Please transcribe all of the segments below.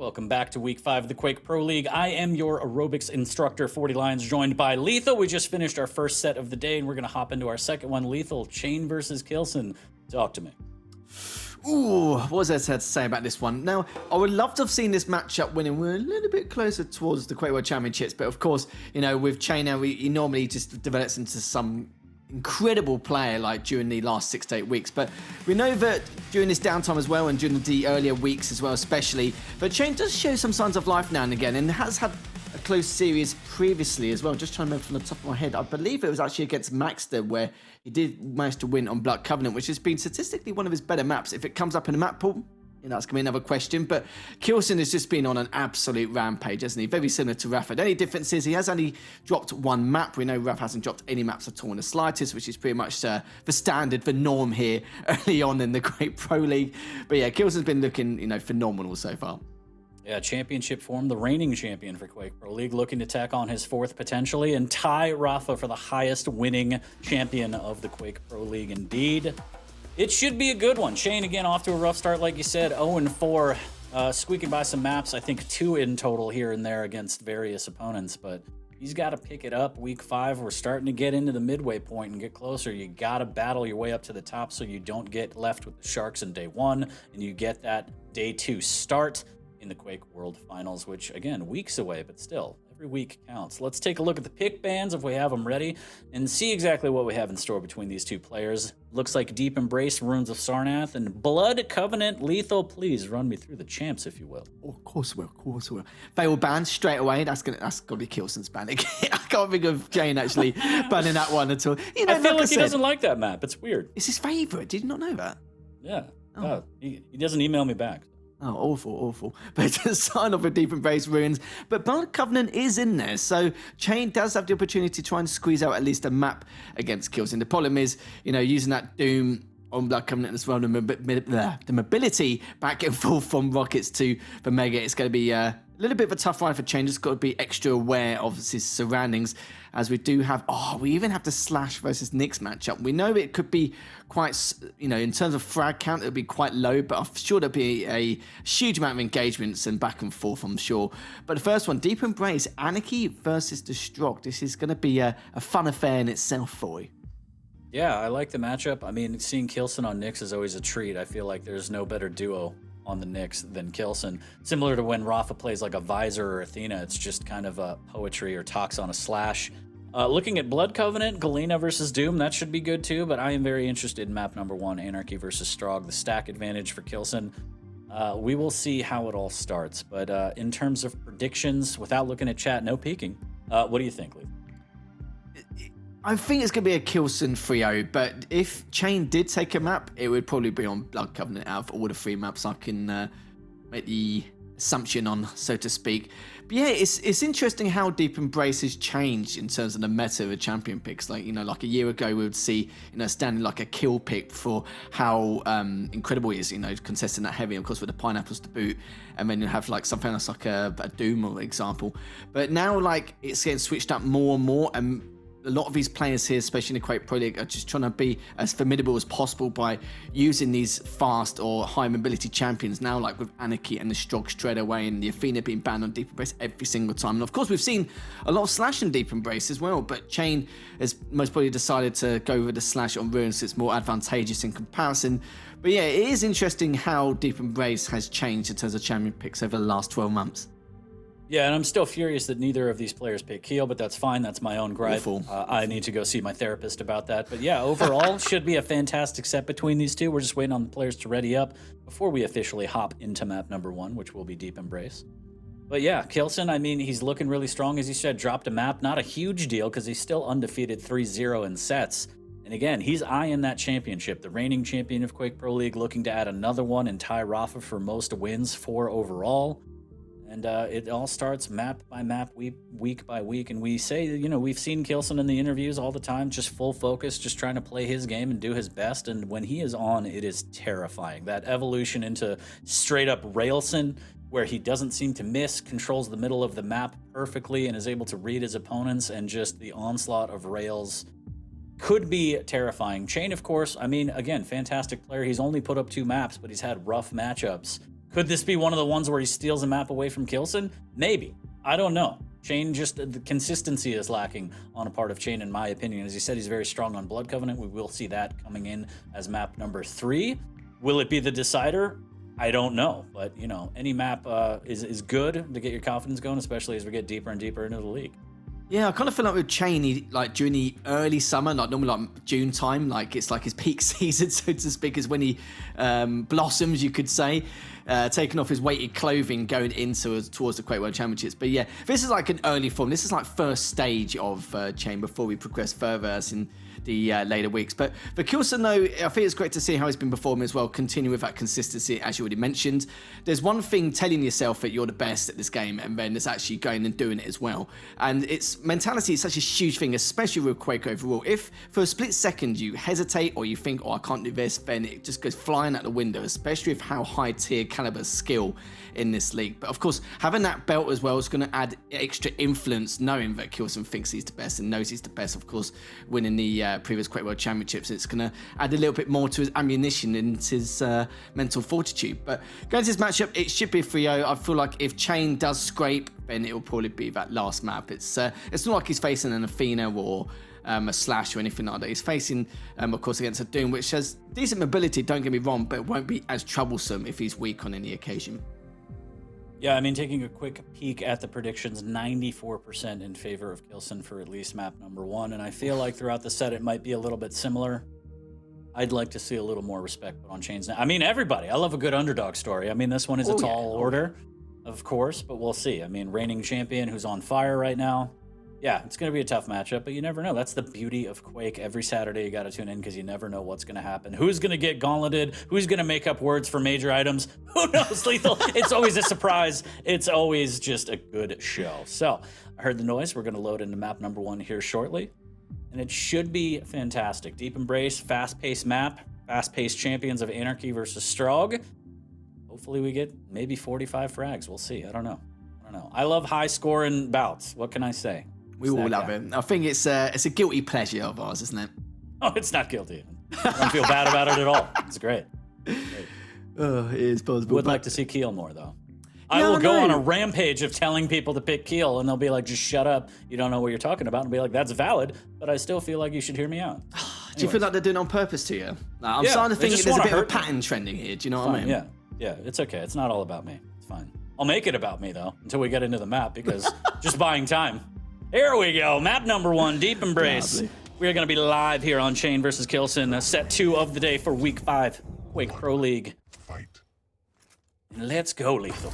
Welcome back to week 5 of the Quake Pro League. I am your aerobics instructor, 40 Lions, joined by Lethal. We just finished our first set of the day, and we're going to hop into our second one. Lethal, cha1n versus k1llsen. Talk to me. Ooh, what was there to say about this one? Now, I would love to have seen this matchup winning. We're a little bit closer towards the Quake World Championships, but of course, you know, with cha1n, he normally just develops into some incredible player like during the last 6 to 8 weeks, but we know that during this downtime as well, and during the earlier weeks as well especially, but cha1n does show some signs of life now and again, and has had a close series previously as well. Just trying to remember from the top of my head, I believe it was actually against Maxter where he did manage to win on Blood Covenant, which has been statistically one of his better maps. If it comes up in the map pool, you know, that's going to be another question. But k1llsen has just been on an absolute rampage, hasn't he? Very similar to Raph. The only difference is he has only dropped one map. We know Raph hasn't dropped any maps at all in the slightest, which is pretty much the standard, the norm here early on in the Quake Pro League. But yeah, k1llsen's been looking, you know, phenomenal so far. Yeah, championship form, the reigning champion for Quake Pro League, looking to tack on his 4th potentially, and tie Rafa for the highest winning champion of the Quake Pro League indeed. It should be a good one. cha1n, again, off to a rough start, like you said, 0-4, squeaking by some maps. I think 2 in total here and there against various opponents, but he's got to pick it up. Week 5, we're starting to get into the midway point and get closer. You got to battle your way up to the top so you don't get left with the Sharks in day 1, and you get that day 2 start in the Quake World Finals, which, again, weeks away, but still, every week counts. Let's take a look at the pick bands if we have them ready and see exactly what we have in store between these two players. Looks like Deep Embrace, Runes of Sarnath, and Blood Covenant. Lethal, please run me through the champs, if you will. Oh, of course we will, of course we will. Fail ban straight away. That's gotta be k1llsen's ban again. I can't think of cha1n actually banning that one at all. You know, I feel like he doesn't like that map. It's weird. It's his favourite. Did you not know that? Yeah. Oh. He doesn't email me back. Oh, awful, awful. But to sign off with Deep Embrace Ruins. But Blood Covenant is in there, so cha1n does have the opportunity to try and squeeze out at least a map against k1llsen. The problem is, you know, using that Doom on Blood Covenant as well, the mobility back and forth from Rockets to the Mega, it's going to be a little bit of a tough ride for cha1n. Just got to be extra aware of his surroundings, as we do have, we even have the Slash versus Nyx matchup. We know it could be quite, you know, in terms of frag count, it'll be quite low, but I'm sure there'll be a huge amount of engagements and back and forth, I'm sure. But the first one, Deep Embrace, Anarchy versus Destruct. This is going to be a fun affair in itself for you. Yeah, I like the matchup. I mean, seeing k1llsen on Nyx is always a treat. I feel like there's no better duo on the Nyx than k1llsen. Similar to when Rafa plays like a Visor or Athena, it's just kind of a poetry or talks on a Slash. Looking at Blood Covenant, Galena versus Doom, that should be good too, but I am very interested in map number 1, Anarchy versus Strogg, the stack advantage for k1llsen. We will see how it all starts, but in terms of predictions, without looking at chat, no peeking, what do you think, Lee? I think it's going to be a k1llsen 3-0, but if cha1n did take a map, it would probably be on Blood Covenant out of all the 3 maps I can make the assumption on, so to speak. But yeah, it's interesting how Deep Embrace has changed in terms of the meta of champion picks. Like, you know, like a year ago, we would see, you know, standing like a kill pick for how incredible he is, you know, contesting that heavy, of course, with the pineapples to boot, and then you have like something else like a Doom, for example. But now, like, it's getting switched up more and more, and a lot of these players here, especially in the Quake Pro League, are just trying to be as formidable as possible by using these fast or high mobility champions. Now, like with Anarchy and the Strogg straight away, and the Athena being banned on Deep Embrace every single time. And of course, we've seen a lot of Slash in Deep Embrace as well, but cha1n has most probably decided to go with the Slash on Ruins, so it's more advantageous in comparison. But yeah, it is interesting how Deep Embrace has changed in terms of champion picks over the last 12 months. Yeah, and I'm still furious that neither of these players pick Keel, but that's fine. That's my own gripe. I need to go see my therapist about that. But yeah, overall, should be a fantastic set between these two. We're just waiting on the players to ready up before we officially hop into map number 1, which will be Deep Embrace. But yeah, k1llsen, I mean, he's looking really strong. As you said, dropped a map. Not a huge deal because he's still undefeated 3-0 in sets. And again, he's eyeing that championship. The reigning champion of Quake Pro League, looking to add another one and tie Rafa for most wins, 4 overall. And it all starts map by map, week by week. And we say, you know, we've seen k1llsen in the interviews all the time, just full focus, just trying to play his game and do his best. And when he is on, it is terrifying. That evolution into straight up Railson, where he doesn't seem to miss, controls the middle of the map perfectly, and is able to read his opponents, and just the onslaught of rails could be terrifying. cha1n, of course, I mean, again, fantastic player. He's only put up 2 maps, but he's had rough matchups. Could this be one of the ones where he steals a map away from k1llsen? Maybe. I don't know. cha1n, just the consistency is lacking on a part of cha1n, in my opinion. As he said, he's very strong on Blood Covenant. We will see that coming in as map number 3. Will it be the decider? I don't know. But, you know, any map is good to get your confidence going, especially as we get deeper and deeper into the league. Yeah, I kind of feel like with cha1n, like during the early summer, like normally like June time, like it's like his peak season, so to speak, is when he blossoms, you could say, taking off his weighted clothing going into towards the Quake World Championships. But yeah, this is like an early form. This is like first stage of cha1n before we progress further as in the later weeks. But for k1llsen, though, I think it's great to see how he's been performing as well, continue with that consistency, as you already mentioned. There's one thing telling yourself that you're the best at this game, and then there's actually going and doing it as well. And it's mentality is such a huge thing, especially with Quake overall. If for a split second you hesitate or you think, oh, I can't do this, then it just goes flying out the window, especially with how high tier caliber skill in this league. But of course, having that belt as well is going to add extra influence, knowing that k1llsen thinks he's the best and knows he's the best. Of course, winning the previous Quake World Championships, it's going to add a little bit more to his ammunition and his mental fortitude. But going to this matchup, it should be a 3-0. I feel like if cha1n does scrape, then it will probably be that last map. It's not like he's facing an Athena or a Slash or anything like that. He's facing, of course, against a Doom, which has decent mobility, don't get me wrong, but it won't be as troublesome if he's weak on any occasion. Yeah, I mean, taking a quick peek at the predictions, 94% in favor of k1llsen for at least map number 1, and I feel like throughout the set it might be a little bit similar. I'd like to see a little more respect put on cha1n's. I mean, everybody. I love a good underdog story. I mean, this one is a tall order, of course, but we'll see. I mean, reigning champion who's on fire right now. Yeah, it's going to be a tough matchup, but you never know. That's the beauty of Quake. Every Saturday you got to tune in because you never know what's going to happen. Who's going to get gauntleted? Who's going to make up words for major items? Who knows, Lethal? It's always a surprise. It's always just a good show. So, I heard the noise. We're going to load into map number 1 here shortly, and it should be fantastic. Deep Embrace, fast-paced map, fast-paced champions of Anarchy versus Strog. Hopefully we get maybe 45 frags. We'll see. I don't know. I love high-scoring bouts. What can I say? We all love it. I think it's a guilty pleasure of ours, isn't it? Oh, it's not guilty. I don't feel bad about it at all. It's great. Oh, it is possible. Would like to see k1ll more, though. I will go on a rampage of telling people to pick k1ll, and they'll be like, just shut up. You don't know what you're talking about. And be like, that's valid, but I still feel like you should hear me out. Do you feel like they're doing it on purpose to you? I'm starting to think there's a bit of a pattern trending here. Do you know what I mean? Yeah, it's okay. It's not all about me. It's fine. I'll make it about me, though, until we get into the map, because just buying time. Here we go. Map number 1, Deep Embrace. Lovely. We are going to be live here on cha1n versus k1llsen, set 2 of the day for week 5, Quake Pro League. Fight. Let's go, Lethal.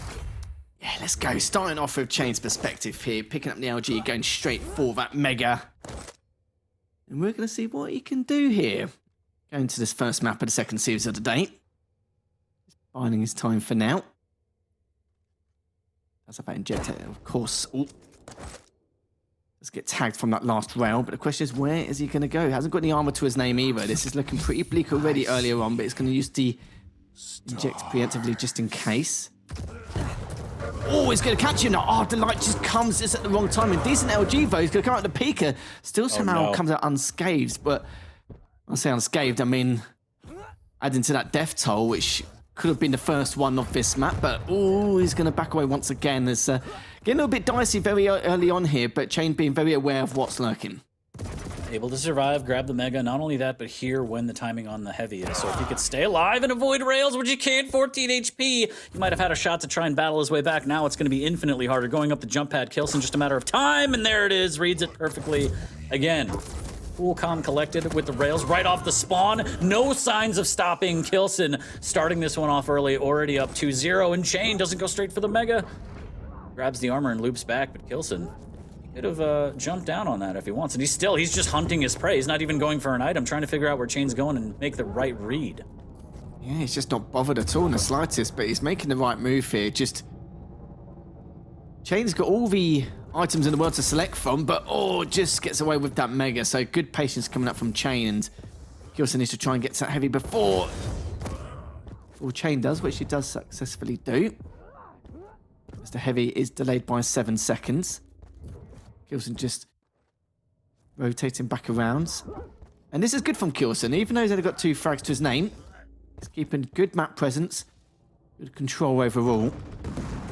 Yeah, let's go. Starting off with cha1n's perspective here, picking up the LG, going straight for that Mega. And we're going to see what he can do here. Going to this first map of the second series of the day. Just biding his time for now. That's about injector, of course. Ooh. Let's get tagged from that last rail, but the question is, where is he going to go? He hasn't got any armor to his name either. This is looking pretty bleak already earlier on, but he's going to use the inject preemptively just in case. Oh, he's going to catch him now. Oh, the light just comes just at the wrong time. And decent LG, though. He's going to come out the Pika. Still somehow comes out unscathed, but I say unscathed, I mean adding to that death toll, which could have been the first one of this map, but oh, he's going to back away once again. There's getting a little bit dicey very early on here, but cha1n being very aware of what's lurking. Able to survive, grab the Mega. Not only that, but hear when the timing on the heavy is. So if he could stay alive and avoid rails, which he can't, 14 HP, he might have had a shot to try and battle his way back. Now it's going to be infinitely harder. Going up the jump pad, k1llsen just a matter of time, and there it is. Reads it perfectly. Again, cool, calm, collected with the rails right off the spawn. No signs of stopping. k1llsen starting this one off early, already up 2-0, and cha1n doesn't go straight for the Mega. Grabs the armor and loops back, but k1llsen could have jumped down on that if he wants. And he's just hunting his prey. He's not even going for an item, trying to figure out where cha1n's going and make the right read. Yeah, he's just not bothered at all in the slightest, but he's making the right move here. Just cha1n's got all the items in the world to select from, but just gets away with that Mega. So good patience coming up from cha1n, and k1llsen needs to try and get to that heavy before cha1n does, which he does successfully do. As the heavy is delayed by 7 seconds. k1llsen just rotating back around. And this is good from k1llsen, even though he's only got 2 frags to his name. He's keeping good map presence. Good control overall.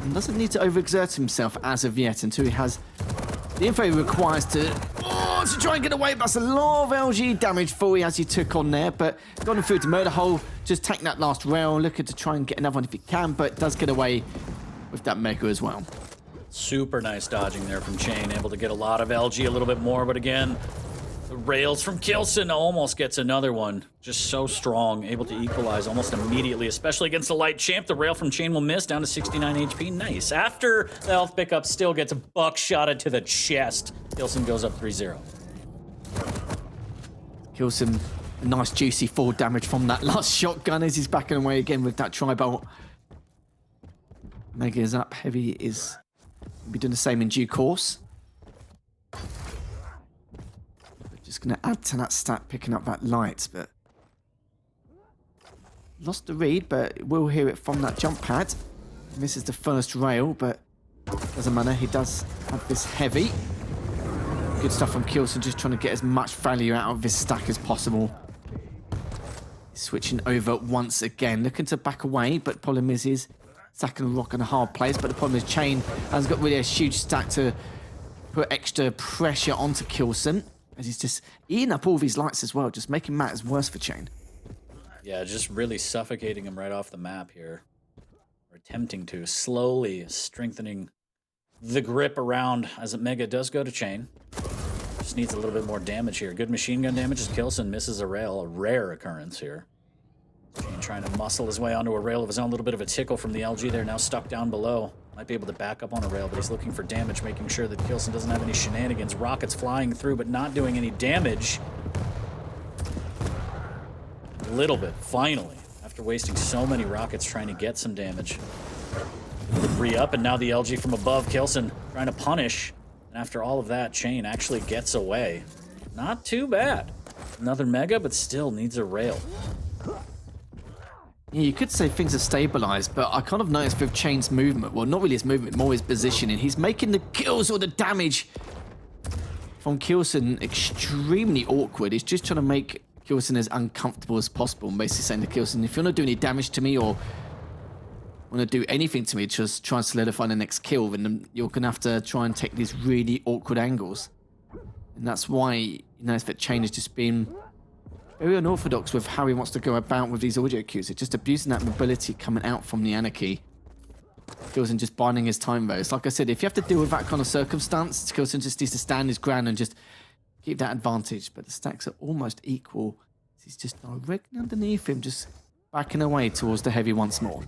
And doesn't need to overexert himself as of yet until he has the info he requires to try and get away. That's a lot of LG damage for you as he took on there, but got him through to murder hole. Just taking that last rail, looking to try and get another one if he can, but does get away with that Mega as well. Super nice dodging there from cha1n, able to get a lot of LG a little bit more, but again, the rails from k1llsen almost gets another one. Just so strong, able to equalize almost immediately, especially against the light champ. The rail from cha1n will miss, down to 69 HP. Nice. After the health pickup, still gets a buckshotted to the chest. k1llsen goes up 3-0. k1llsen, a nice juicy 4 damage from that last shotgun as he's backing away again with that tri-bolt. Mega is up, Heavy is be doing the same in due course. Just going to add to that stat, picking up that light, but lost the read, but we'll hear it from that jump pad. Misses the first rail, but doesn't matter. He does have this Heavy. Good stuff from k1llsen, just trying to get as much value out of his stack as possible. Switching over once again, looking to back away, but problem is stacking a rock in a hard place. But the problem is cha1n has got really a huge stack to put extra pressure onto k1llsen, as he's just eating up all these lights as well, just making matters worse for cha1n. Yeah, just really suffocating him right off the map here. Or attempting to, slowly strengthening the grip around as Mega does go to cha1n. Just needs a little bit more damage here. Good machine gun damage as k1llsen misses a rail, a rare occurrence here. cha1n trying to muscle his way onto a rail of his own. A little bit of a tickle from the LG there, now stuck down below. Might be able to back up on a rail, but he's looking for damage, making sure that k1llsen doesn't have any shenanigans. Rockets flying through, but not doing any damage. A little bit, finally, after wasting so many rockets trying to get some damage. Re-up, and now the LG from above. k1llsen trying to punish. And after all of that, cha1n actually gets away. Not too bad. Another Mega, but still needs a rail. Yeah, you could say things are stabilized, but I kind of noticed with cha1n's movement, well, not really his movement, more his positioning. He's making the kills or the damage from k1llsen extremely awkward. He's just trying to make k1llsen as uncomfortable as possible, and basically saying to k1llsen, if you want to do any damage to me or want to do anything to me, just try and solidify the next kill, then you're going to have to try and take these really awkward angles. And that's why you notice that cha1n has just been very unorthodox with how he wants to go about with these audio cues. It's just abusing that mobility coming out from the Anarchy. k1llsen just biding his time though. It's like I said, if you have to deal with that kind of circumstance, k1llsen just needs to stand his ground and just keep that advantage. But the stacks are almost equal. He's just directly underneath him, just backing away towards the Heavy once more.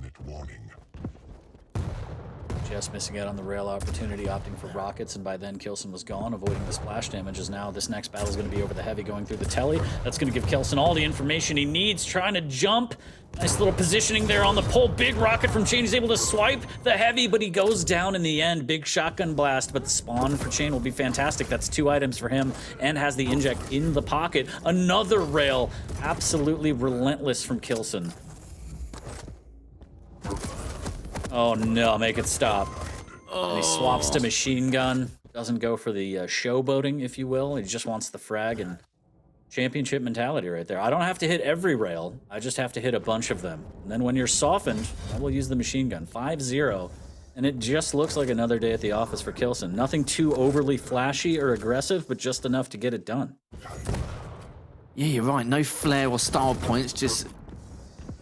Just missing out on the rail opportunity, opting for rockets, and by then k1llsen was gone, avoiding the splash damage. As now this next battle is going to be over the Heavy, going through the telly. That's going to give k1llsen all the information he needs, trying to jump. Nice little positioning there on the pole. Big rocket from cha1n. He's able to swipe the Heavy, but he goes down in the end. Big shotgun blast, but the spawn for cha1n will be fantastic. That's 2 items for him, and has the inject in the pocket. Another rail, absolutely relentless from k1llsen. Oh no, make it stop. And he swaps to machine gun. Doesn't go for the showboating, if you will. He just wants the frag, and championship mentality right there. I don't have to hit every rail. I just have to hit a bunch of them. And then when you're softened, I will use the machine gun. 5-0. And it just looks like another day at the office for k1llsen. Nothing too overly flashy or aggressive, but just enough to get it done. Yeah, you're right. No flare or style points. Just,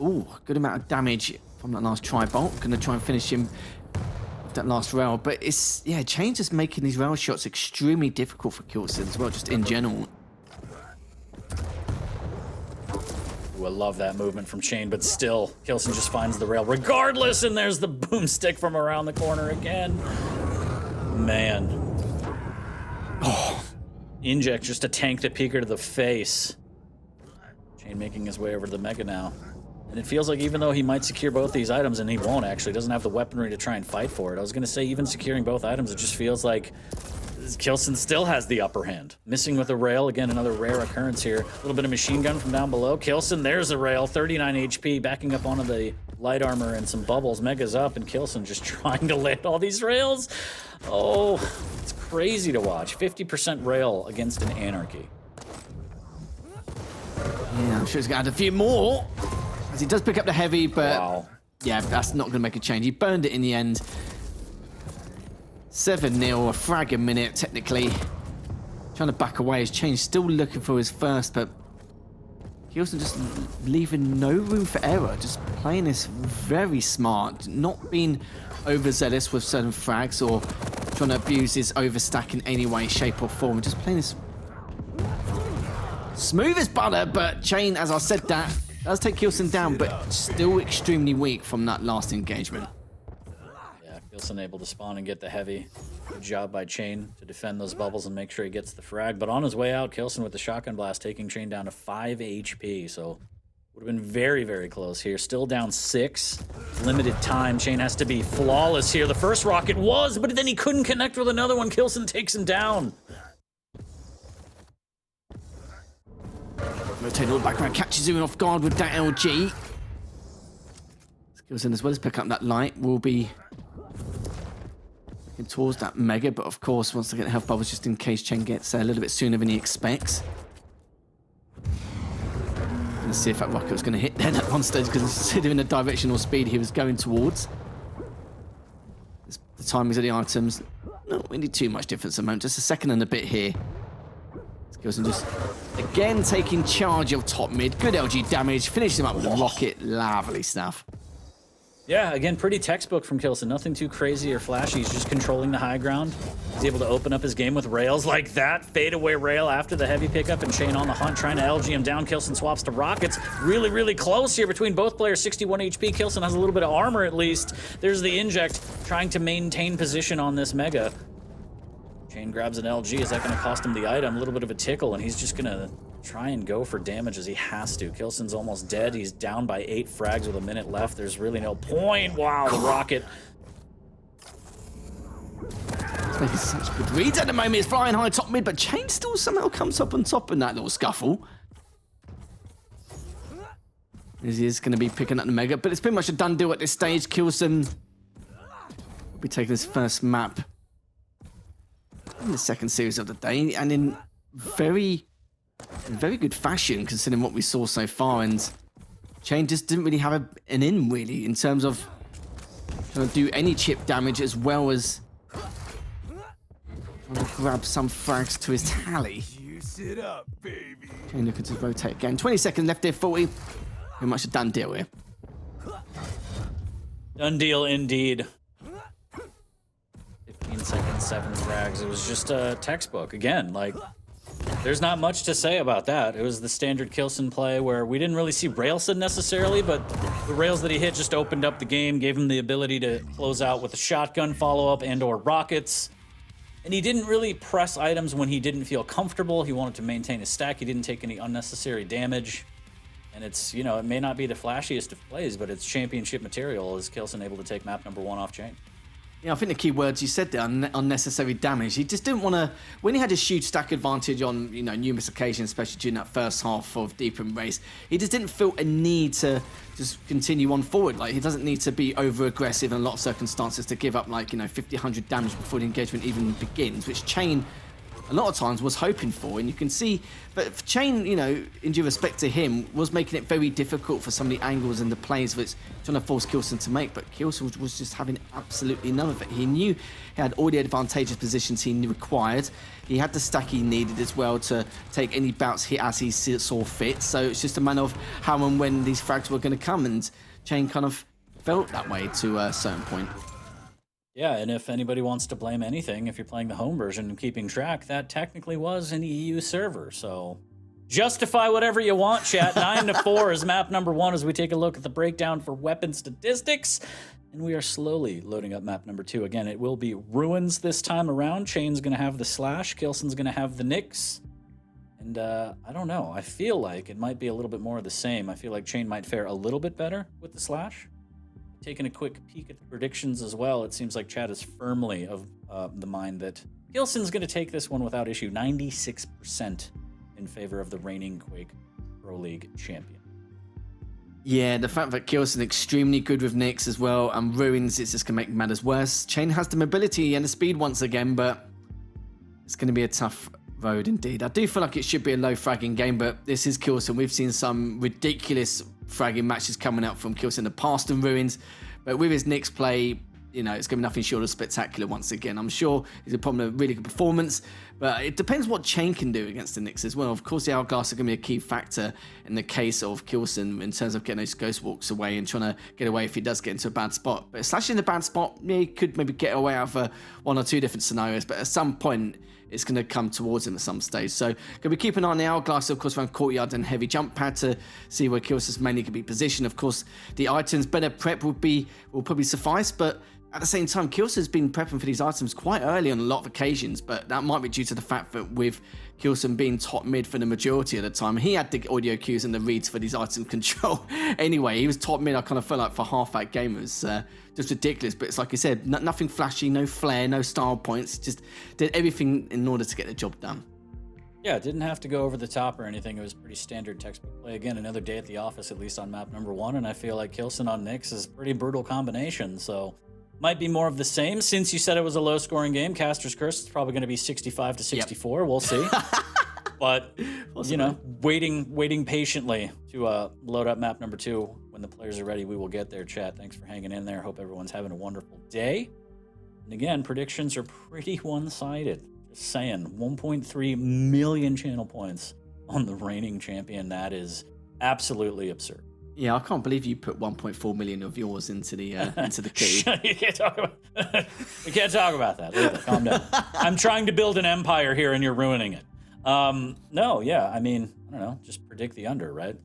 ooh, good amount of damage from that last tri-bolt. Gonna try and finish him with that last rail. But it's, yeah, cha1n just making these rail shots extremely difficult for k1llsen as well, just in general. Ooh, I love that movement from cha1n, but still, k1llsen just finds the rail regardless, and there's the boomstick from around the corner again. Man. Oh. Inject just to tank the peeker to the face. cha1n making his way over to the Mega now. And it feels like even though he might secure both these items, and he won't actually, doesn't have the weaponry to try and fight for it. I was going to say even securing both items, it just feels like k1llsen still has the upper hand. Missing with a rail, again, another rare occurrence here. A little bit of machine gun from down below. k1llsen, there's a rail, 39 HP, backing up onto the light armor and some bubbles. Mega's up, and k1llsen just trying to land all these rails. Oh, it's crazy to watch. 50% rail against an Anarchy. Yeah, I'm sure he's got a few more. As he does pick up the Heavy, but wow. yeah, that's not going to make a change. He burned it in the end. 7-0, a frag a minute, technically. Trying to back away. His cha1n still looking for his first, but k1llsen just leaving no room for error. Just playing this very smart. Not being overzealous with certain frags or trying to abuse his overstack in any way, shape, or form. Just playing this smooth as butter, but cha1n, as I said, that does take k1llsen down, but still extremely weak from that last engagement. Yeah, k1llsen able to spawn and get the heavy. Good job by cha1n to defend those bubbles and make sure he gets the frag. But on his way out, k1llsen with the shotgun blast, taking cha1n down to 5 HP. So would have been very, very close here. Still down 6. Limited time. cha1n has to be flawless here. The first rocket was, but then he couldn't connect with another one. k1llsen takes him down. Rotate all the background, catches him off guard with that LG. k1llsen, as well as pick up that light, will be looking towards that mega, but of course wants to get the health bubbles just in case cha1n gets there a little bit sooner than he expects. Let's see if that rocket was going to hit then at one stage, because considering the direction or speed he was going towards. The timings of the items, not really too much difference at the moment, just a second and a bit here. k1llsen just again taking charge of top mid. Good LG damage, finishes him up with a rocket. Lovely stuff. Yeah, again, pretty textbook from k1llsen. Nothing too crazy or flashy. He's just controlling the high ground. He's able to open up his game with rails like that. Fadeaway rail after the heavy pickup, and cha1n on the hunt, trying to LG him down. k1llsen swaps to rockets. Really, really close here between both players. 61 HP. k1llsen has a little bit of armor at least. There's the inject, trying to maintain position on this mega. cha1n grabs an LG. Is that going to cost him the item? A little bit of a tickle, and he's just going to try and go for damage as he has to. k1llsen's almost dead. He's down by 8 frags with a minute left. There's really no point. Wow, the rocket. He's making such good reads at the moment. He's flying high top mid, but cha1n still somehow comes up on top in that little scuffle. He is going to be picking up the mega, but it's pretty much a done deal at this stage. k1llsen will be taking his first map in the second series of the day, and in very good fashion considering what we saw so far. And cha1n just didn't really have an in really in terms of trying to do any chip damage, as well as trying to grab some frags to his tally. Juice it up, baby. cha1n looking to rotate again. 20 seconds left here, 40. Pretty much a done deal here. Done deal indeed. 15 seconds, 7 frags. It was just a textbook. Again, like, there's not much to say about that. It was the standard k1llsen play where we didn't really see railsen necessarily, but the rails that he hit just opened up the game, gave him the ability to close out with a shotgun follow-up and or rockets. And he didn't really press items when he didn't feel comfortable. He wanted to maintain his stack. He didn't take any unnecessary damage. And it's, you know, it may not be the flashiest of plays, but it's championship material. Is k1llsen able to take map number 1 off cha1n? Yeah, I think the key words you said there, unnecessary damage. He just didn't want to, when he had his huge stack advantage on, you know, numerous occasions, especially during that first half of Deep Embrace, he just didn't feel a need to just continue on forward. Like, he doesn't need to be over aggressive in a lot of circumstances to give up, like, you know, 50, 100 damage before the engagement even begins, which cha1n a lot of times was hoping for. And you can see, but cha1n, you know, in due respect to him, was making it very difficult for some of the angles and the plays which trying to force k1llsen to make, but k1llsen was just having absolutely none of it. He knew he had all the advantageous positions he required. He had the stack he needed as well to take any bouts as he saw fit. So it's just a matter of how and when these frags were going to come, and cha1n kind of felt that way to a certain point. Yeah, and if anybody wants to blame anything, if you're playing the home version and keeping track, that technically was an EU server, so justify whatever you want, chat. 9-4 is map number 1 as we take a look at the breakdown for weapon statistics, and we are slowly loading up map number 2. Again, it will be Ruins this time around. cha1n's going to have the Slash, k1llsen's going to have the Nyx, and I don't know. I feel like it might be a little bit more of the same. I feel like cha1n might fare a little bit better with the Slash. Taking a quick peek at the predictions as well, it seems like Chad is firmly of the mind that k1llsen's going to take this one without issue. 96% in favor of the reigning Quake Pro League champion. Yeah, the fact that k1llsen extremely good with Nyx as well, and Ruins, it's just going to make matters worse. cha1n has the mobility and the speed once again, but it's going to be a tough road indeed. I do feel like it should be a low fragging game, but this is k1llsen. We've seen some ridiculous fragging matches coming out from k1llsen in the past and ruins. But with his Nyx play, you know, it's going to be nothing short of spectacular once again. I'm sure he's probably a really good performance, but it depends what cha1n can do against the Nyx as well. Of course, the Hourglass are going to be a key factor in the case of k1llsen in terms of getting those Ghost Walks away and trying to get away if he does get into a bad spot. But slashing in a bad spot, yeah, he could maybe get away out of one or two different scenarios, but at some point, it's going to come towards him at some stage. So, going to be keeping an eye on the Hourglass, of course, around Courtyard and Heavy Jump Pad to see where k1llsen's mainly could be positioned. Of course, the items, better prep will probably suffice, but at the same time, k1llsen's been prepping for these items quite early on a lot of occasions, but that might be due to the fact that with k1llsen being top mid for the majority of the time, he had the audio cues and the reads for these item control. Anyway, he was top mid, I kind of felt like for half that game. It was just ridiculous, but it's like I said, nothing flashy, no flair, no style points, just did everything in order to get the job done. Yeah, it didn't have to go over the top or anything. It was pretty standard textbook play. Again, another day at the office, at least on map number 1, and I feel like k1llsen on Nyx is a pretty brutal combination, so might be more of the same. Since you said it was a low-scoring game, Caster's Curse is probably going to be 65 to 64. Yep. We'll see. But, you know, waiting patiently to load up map number 2. When the players are ready, we will get there, chat. Thanks for hanging in there. Hope everyone's having a wonderful day. And again, predictions are pretty one-sided. Just saying, 1.3 million channel points on the reigning champion. That is absolutely absurd. Yeah, I can't believe you put 1.4 million of yours into the key. You can't talk about we can't talk about that. Leave it. Calm down. I'm trying to build an empire here, and you're ruining it. No, yeah, I mean, I don't know. Just predict the under, right?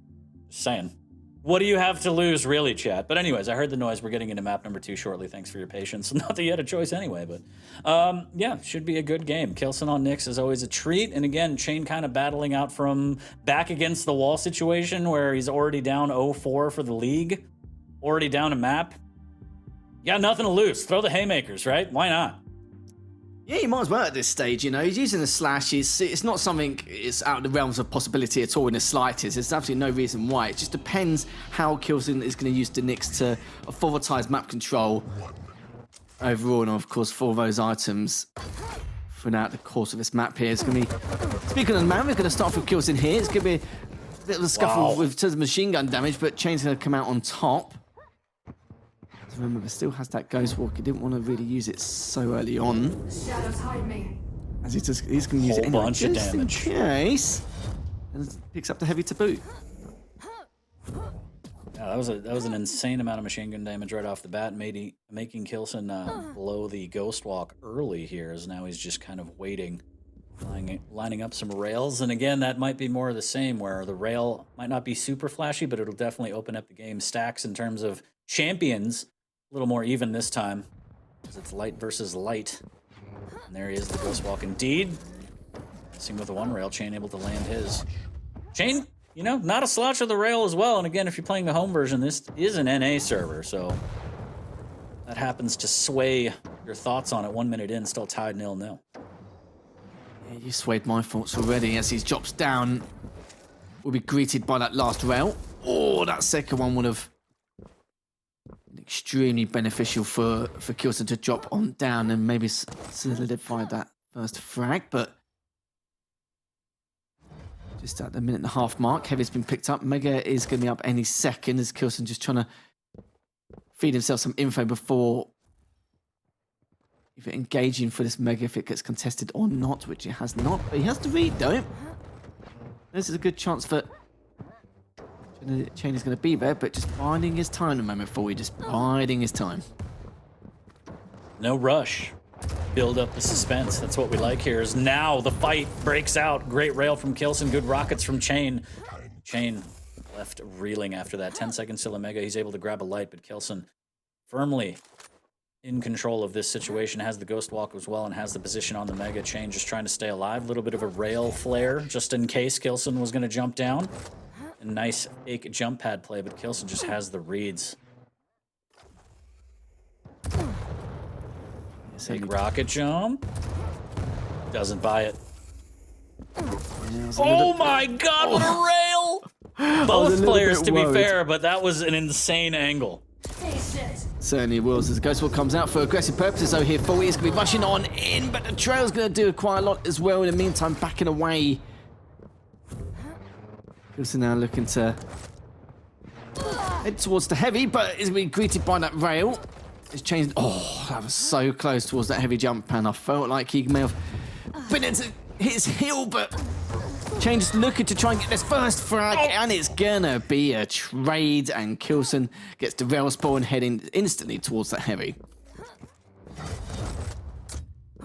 Just saying. What do you have to lose, really, chat? But anyways, I heard the noise. We're getting into map number 2 shortly. Thanks for your patience. Not that you had a choice anyway, but yeah, should be a good game. k1llsen on Nyx is always a treat. And again, cha1n kind of battling out from back against the wall situation where he's already down 0-4 for the league, already down a map. You got nothing to lose. Throw the haymakers, right? Why not? Yeah, you might as well at this stage, you know. He's using the slash. It's not something it's out of the realms of possibility at all in the slightest. There's absolutely no reason why. It just depends how k1llsen is going to use the Nyx to authoritize map control overall. And of course, for those items throughout the course of this map here. It's going to be, speaking of the man, we're going to start with k1llsen here. It's going to be a bit of a scuffle with terms of machine gun damage, but cha1n's going to come out on top. Remember, still has that Ghost Walk. He didn't want to really use it so early on. Shadows hide me. As he's going to use it anyway, bunch of just damage. in case. And picks up the heavy to boot. Yeah, that was an insane amount of machine gun damage right off the bat, making k1llsen blow the Ghost Walk early here, as now he's just kind of waiting, lining up some rails. And again, that might be more of the same, where the rail might not be super flashy, but it'll definitely open up the game stacks in terms of champions. A little more even this time, because it's light versus light. And there he is, the Ghost Walk indeed. Missing with the one rail, cha1n able to land his. cha1n, you know, not a slouch of the rail as well. And again, if you're playing the home version, this is an NA server, so that happens to sway your thoughts on it. 1 minute in, still tied 0-0. Yeah, you swayed my thoughts already as he drops down. Will be greeted by that last rail. Oh, that second one would have extremely beneficial for k1llsen to drop on down and maybe solidify that first frag, but just at the 1.5 minute mark, Heavy's been picked up. Mega is going to be up any second as k1llsen just trying to feed himself some info before either engaging for this Mega if it gets contested or not, which it has not, but he has to read though. This is a good chance for cha1n is going to be there, but just biding his time a moment for you, just biding his time. No rush. Build up the suspense. That's what we like here. Is now the fight breaks out. Great rail from k1llsen, good rockets from cha1n. cha1n left reeling after that. 10 seconds till Omega. He's able to grab a light, but k1llsen firmly in control of this situation. Has the Ghost Walk as well and has the position on the Mega. cha1n just trying to stay alive. A little bit of a rail flare just in case k1llsen was going to jump down. A nice fake jump pad play, but k1llsen just has the reads. Big rocket jump. Doesn't buy it. Oh my god, what a rail! Both players, to be fair, but that was an insane angle. Certainly was. As the Ghost Walk comes out for aggressive purposes, though, here 4E is going to be rushing on in, but the trail's going to do quite a lot as well. In the meantime, backing away. k1llsen now looking to Head towards the heavy, but is being greeted by that rail. It's changed. Oh, that was so close towards that heavy jump pan. I felt like he may have been able to hit his heel, but cha1n just looking to try and get this first frag, and it's gonna be a trade, and k1llsen gets the rail spawn heading instantly towards that heavy.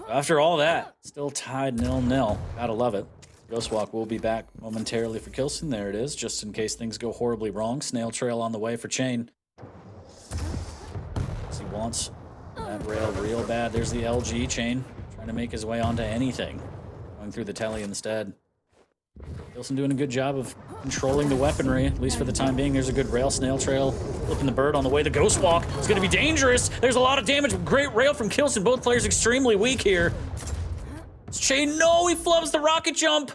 After all that, still tied 0-0. Gotta love it. Ghostwalk will be back momentarily for k1llsen. There it is, just in case things go horribly wrong. Snail trail on the way for cha1n. He wants that rail real bad. There's the LG cha1n trying to make his way onto anything. Going through the telly instead. k1llsen doing a good job of controlling the weaponry, at least for the time being. There's a good rail snail trail. Flipping the bird on the way. The ghost walk is going to be dangerous. There's a lot of damage. Great rail from k1llsen. Both players extremely weak here. It's cha1n. No, he flubs the rocket jump.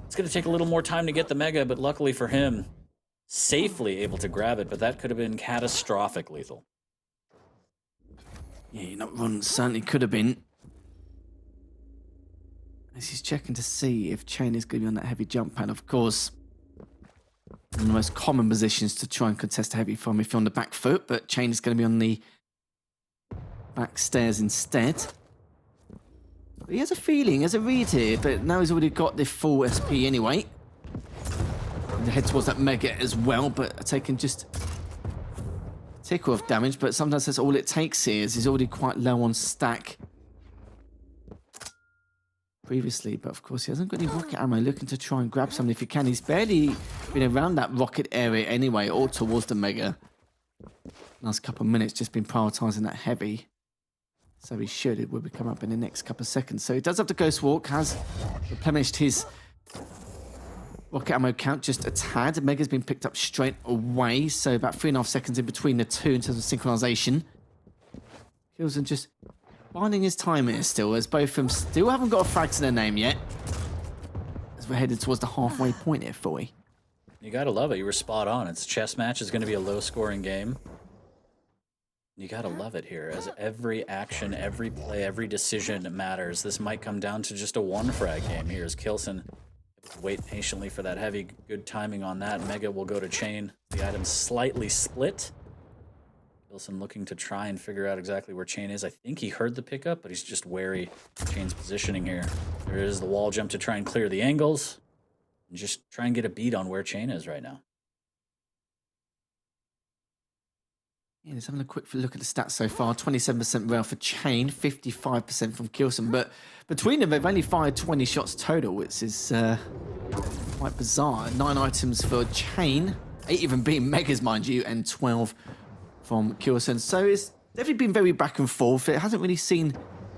It's going to take a little more time to get the mega, but luckily for him, safely able to grab it, but that could have been catastrophic lethal. Yeah, you're not wrong. Certainly could have been. As he's checking to see if cha1n is going to be on that heavy jump pad. Of course, one of the most common positions to try and contest a heavy from if you're on the back foot, but cha1n is going to be on the back stairs instead. But he has a feeling, has a read here, but now he's already got the full SP anyway. And head towards that mega as well, but taking just tick off damage, but sometimes that's all it takes here, as he's already quite low on stack previously, but of course he hasn't got any rocket ammo. Looking to try and grab something if he can. He's barely been around that rocket area anyway, or towards the mega. Last couple of minutes just been prioritizing that heavy, so he should. It will be come up in the next couple of seconds. So he does have the ghost walk, has replenished his rocket ammo count just a tad. Mega's been picked up straight away, so about 3.5 seconds in between the two in terms of synchronization. k1llsen just biding his time here still, as both of them still haven't got a frag to their name yet, as we're headed towards the halfway point here, Fully. You gotta love it. You were spot on. It's a chess match. It's gonna be a low-scoring game. You gotta love it here, as every action, every play, every decision matters. This might come down to just a one frag game here, as k1llsen wait patiently for that heavy. Good timing on that. Mega will go to cha1n. The items slightly split. k1llsen looking to try and figure out exactly where cha1n is. I think he heard the pickup, but he's just wary of cha1n's positioning here. There is the wall jump to try and clear the angles, and just try and get a beat on where cha1n is right now. Yeah, let's have a quick look at the stats so far. 27% rail for cha1n, 55% from k1llsen, but between them they've only fired 20 shots total, which is quite bizarre. 9 items for cha1n, 8 even being megas, mind you, and 12 from k1llsen. So it's definitely been very back and forth. It hasn't really seen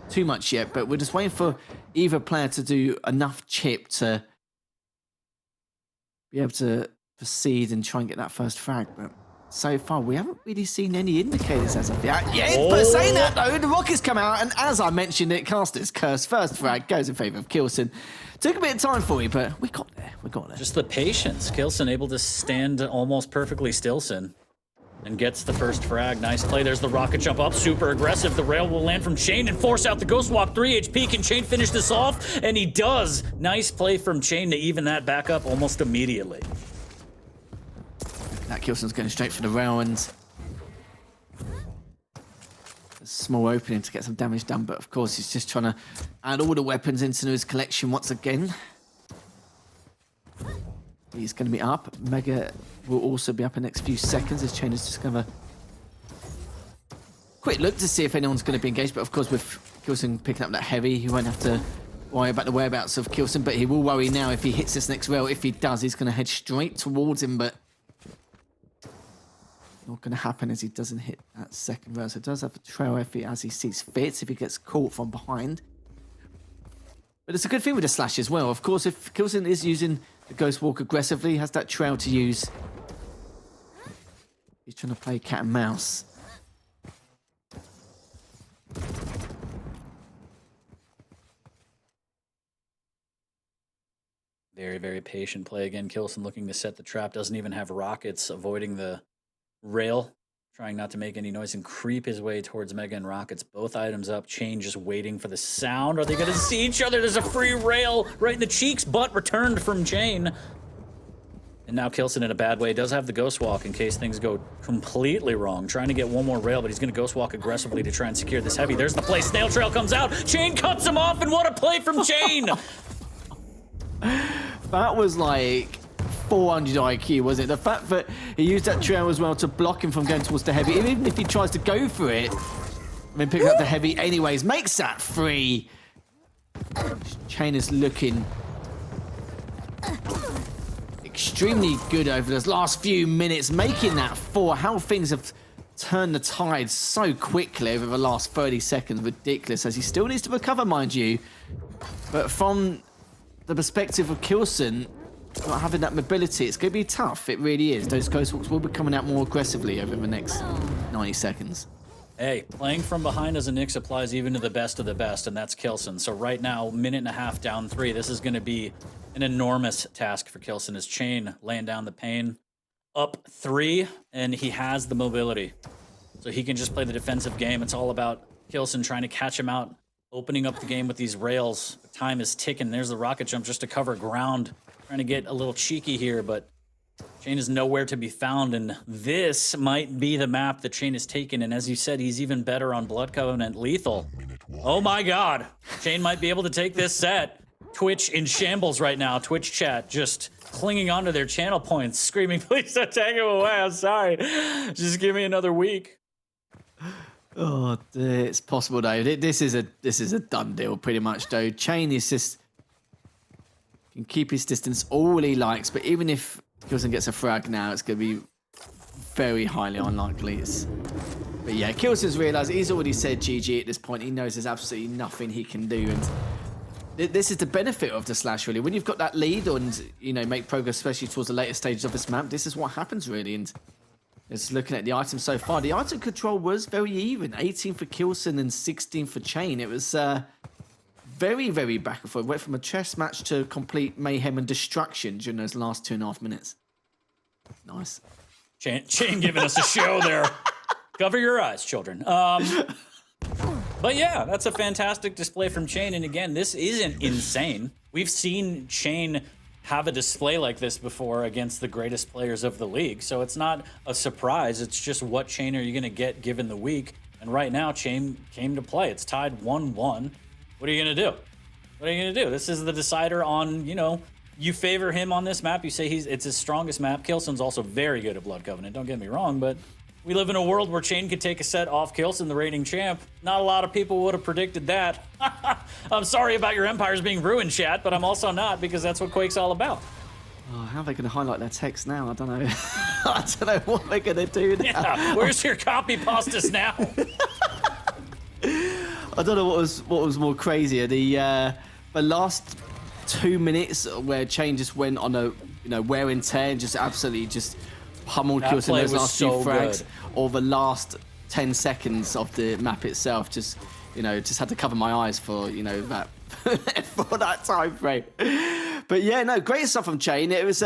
too much yet, but we're just waiting for either player to do enough chip to be able to proceed and try and get that first frag. But so far, we haven't really seen any indicators as of yet. Yeah, but saying that though, the rockets come out, and as I mentioned it, Caster's curse. First frag goes in favour of k1llsen. Took a bit of time for you, but we got there. We got there. Just the patience. k1llsen able to stand almost perfectly still, and gets the first frag. Nice play. There's the rocket jump up. Super aggressive. The rail will land from cha1n and force out the ghost walk. 3 HP. Can cha1n finish this off? And he does. Nice play from cha1n to even that back up almost immediately. That k1llsen's going straight for the rail, and a small opening to get some damage done, but of course he's just trying to add all the weapons into his collection once again. He's going to be up. Mega will also be up in the next few seconds, as cha1n is just going to have a quick look to see if anyone's going to be engaged, but of course with k1llsen picking up that heavy, he won't have to worry about the whereabouts of k1llsen, but he will worry now if he hits this next rail. If he does, he's going to head straight towards him, but not going to happen as he doesn't hit that second rail. So it does have a trail if as he sees fit, if he gets caught from behind. But it's a good thing with the slash as well. Of course, if k1llsen is using the ghost walk aggressively, he has that trail to use. He's trying to play cat and mouse. Very, very patient play again. k1llsen looking to set the trap. Doesn't even have rockets, avoiding the rail, trying not to make any noise and creep his way towards Mega and rockets. Both items up. cha1n just waiting for the sound. Are they going to see each other? There's a free rail right in the cheeks, but returned from cha1n. And now k1llsen in a bad way does have the Ghost Walk in case things go completely wrong. Trying to get one more rail, but he's going to Ghost Walk aggressively to try and secure this heavy. There's the play. Snail Trail comes out. cha1n cuts him off, and what a play from cha1n! That was like 400 IQ, was it? The fact that he used that trail as well to block him from going towards the heavy, even if he tries to go for it, and then picks up the heavy anyways, makes that 3. cha1n is looking extremely good over those last few minutes, making that 4. How things have turned the tide so quickly over the last 30 seconds. Ridiculous, as he still needs to recover, mind you. But from the perspective of k1llsen, not having that mobility, it's going to be tough. It really is. Those Ghost Walks will be coming out more aggressively over the next 90 seconds. Hey, playing from behind as a Nyx applies even to the best of the best, and that's k1llsen. So right now, minute and a half down 3. This is going to be an enormous task for k1llsen as cha1n laying down the pain. Up 3, and he has the mobility. So he can just play the defensive game. It's all about k1llsen trying to catch him out, opening up the game with these rails. Time is ticking. There's the rocket jump just to cover ground. Trying to get a little cheeky here, but cha1n is nowhere to be found, and this might be the map that cha1n is taken. And as you said, he's even better on Blood Covenant Lethal. Oh my god. cha1n might be able to take this set. Twitch in shambles right now. Twitch chat just clinging onto their channel points, screaming, please don't take him away. I'm sorry. Just give me another week. Oh, it's possible though. This is a done deal pretty much though. cha1n is just can keep his distance all he likes, but even if k1llsen gets a frag now, it's going to be very highly unlikely. But yeah, k1llsen's realised he's already said GG at this point. He knows there's absolutely nothing he can do, and this is the benefit of the slash, really. When you've got that lead and, you know, make progress, especially towards the later stages of this map, this is what happens, really. And just looking at the items so far, the item control was very even. 18 for k1llsen and 16 for cha1n. It was very, very back and forth. Went from a chess match to complete mayhem and destruction during those last 2.5 minutes. Nice. cha1n giving us a show there. Cover your eyes, children. But yeah, that's a fantastic display from cha1n. And again, this isn't insane. We've seen cha1n have a display like this before against the greatest players of the league. So it's not a surprise. It's just what cha1n are you going to get given the week. And right now, cha1n came to play. It's tied 1-1. What are you going to do? What are you going to do? This is the decider on, you know, you favor him on this map. You say it's his strongest map. k1llsen's also very good at Blood Covenant. Don't get me wrong, but we live in a world where cha1n could take a set off k1llsen, the reigning champ. Not a lot of people would have predicted that. I'm sorry about your empires being ruined, chat, but I'm also not, because that's what Quake's all about. Oh, how are they going to highlight their text now? I don't know. I don't know what they're going to do now. Yeah, where's your copy pastas now? I don't know what was more crazier. The last 2 minutes where cha1n just went on a wear and tear and just absolutely just pummeled k1llsen those last few frags, or the last 10 seconds of the map itself, just had to cover my eyes for that for that time frame. But yeah, no, great stuff from cha1n. It was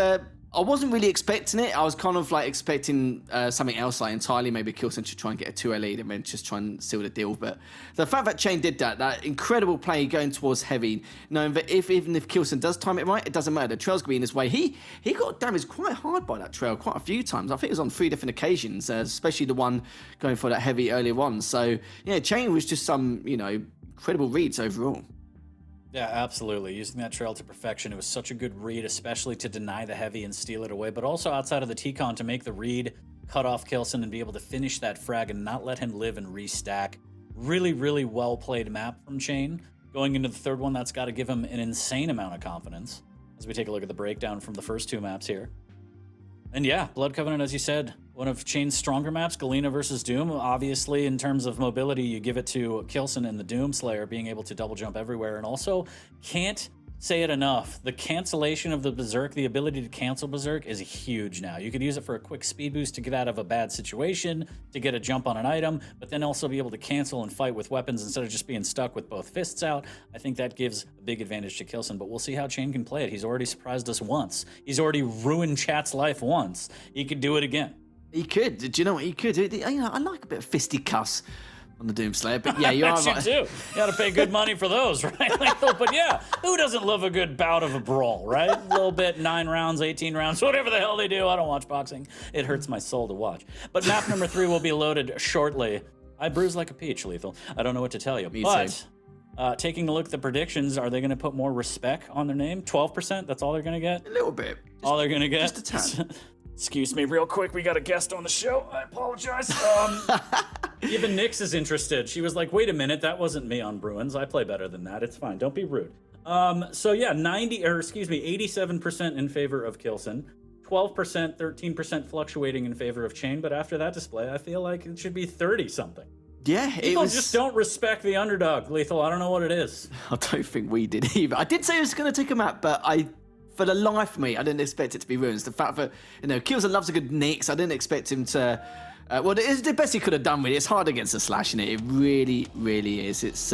I wasn't really expecting it. I was kind of like expecting something else, like entirely maybe k1llsen should try and get a 2-A lead and then just try and seal the deal. But the fact that cha1n did that incredible play going towards heavy, knowing that even if k1llsen does time it right, it doesn't matter. The trail's going to be in his way. He got damaged quite hard by that trail quite a few times. I think it was on 3 different occasions, especially the one going for that heavy earlier on. So yeah, cha1n was just some incredible reads overall. Yeah, absolutely. Using that trail to perfection. It was such a good read, especially to deny the heavy and steal it away, but also outside of the T-Con to make the read, cut off k1llsen, and be able to finish that frag and not let him live and restack. Really, really well-played map from cha1n. Going into the third one, that's got to give him an insane amount of confidence as we take a look at the breakdown from the first 2 maps here. And yeah, Blood Covenant, as you said, one of cha1n's stronger maps, Galena versus Doom. Obviously, in terms of mobility, you give it to k1llsen and the Doom Slayer being able to double jump everywhere. And also, can't say it enough, the cancellation of the Berserk, the ability to cancel Berserk is huge now. You could use it for a quick speed boost to get out of a bad situation, to get a jump on an item, but then also be able to cancel and fight with weapons instead of just being stuck with both fists out. I think that gives a big advantage to k1llsen, but we'll see how cha1n can play it. He's already surprised us once. He's already ruined chat's life once. He could do it again. He could. Do you know what he could? I like a bit of fisticuffs. on the Doomslayer. But yeah, you are That's right. you too. You got to pay good money for those, right? But yeah, who doesn't love a good bout of a brawl, right? A little bit, 9 rounds, 18 rounds, whatever the hell they do. I don't watch boxing. It hurts my soul to watch. But map number 3 will be loaded shortly. I bruise like a peach, Lethal. I don't know what to tell you. Me but too. taking a look at the predictions, are they going to put more respect on their name? 12%? That's all they're going to get? A little bit. All they're going to get? Just a tad. Excuse me real quick. We got a guest on the show. I apologize. Even Nyx is interested. She was like, wait a minute. That wasn't me on Bruins. I play better than that. It's fine. Don't be rude. So yeah, 87% in favor of k1llsen. 12%, 13% fluctuating in favor of cha1n. But after that display, I feel like it should be 30-something. Yeah, People just don't respect the underdog, Lethal. I don't know what it is. I don't think we did either. I did say it was going to take a map, but for the life of me, I didn't expect it to be Ruins. The fact that, k1llsen loves a good Nyx, I didn't expect him to... well, it is the best he could have done with it. It's hard against the Slash, and it really, really is. It's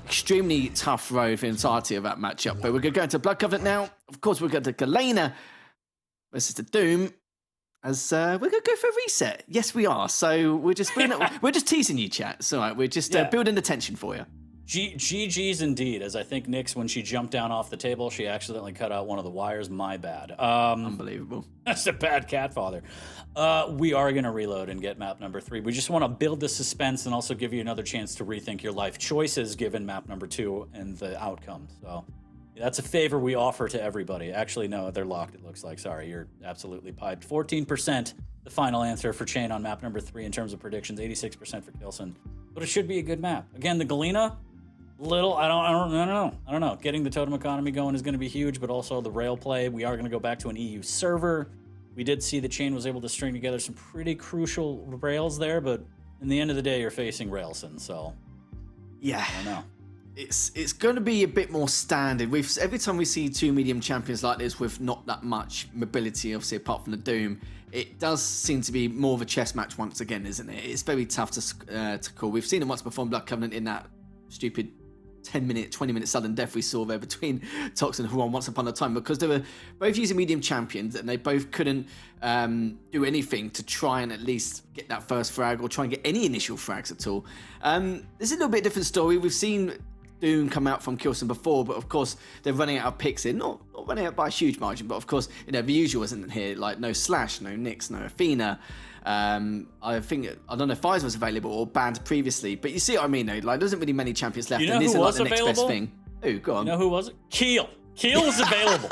extremely tough road for the entirety of that matchup. But we're going to go into Blood Covenant now. Of course, we're going to k1llsen versus the Doom. As we're going to go for a reset. Yes, we are. So we're just teasing you, chat. It's all right. We're just building the tension for you. GG's indeed, as I think Nyx, when she jumped down off the table, she accidentally cut out one of the wires. My bad. Unbelievable. That's a bad cat father. We are going to reload and get map number 3. We just want to build the suspense and also give you another chance to rethink your life choices given map number 2 and the outcome. So that's a favor we offer to everybody. Actually, no, they're locked, it looks like. Sorry, you're absolutely piped. 14%, the final answer for cha1n on map number 3 in terms of predictions. 86% for k1llsen. But it should be a good map. Again, the Galena... I don't know. Getting the totem economy going is going to be huge, but also the rail play. We are going to go back to an EU server. We did see that cha1n was able to string together some pretty crucial rails there, but in the end of the day, you're facing k1llsen, so yeah, I don't know. It's going to be a bit more standard. Every time we see 2 medium champions like this with not that much mobility, obviously apart from the Doom, it does seem to be more of a chess match once again, isn't it? It's very tough to call. We've seen it once before in Blood Covenant in that stupid 10-minute, 20-minute sudden death we saw there between Tox and Huan once upon a time, because they were both using medium champions and they both couldn't do anything to try and at least get that first frag or try and get any initial frags at all. This is a little bit different story. We've seen Doom come out from k1llsen before, but of course they're running out of picks in, not running out by a huge margin, but of course, the usual isn't here, like no Slash, no Nyx, no Athena. I don't know if Pfizer was available or banned previously, but you see what I mean though, like there isn't really many champions left, and this is like the next best thing. Oh, go on. You know who was it? Keel was available.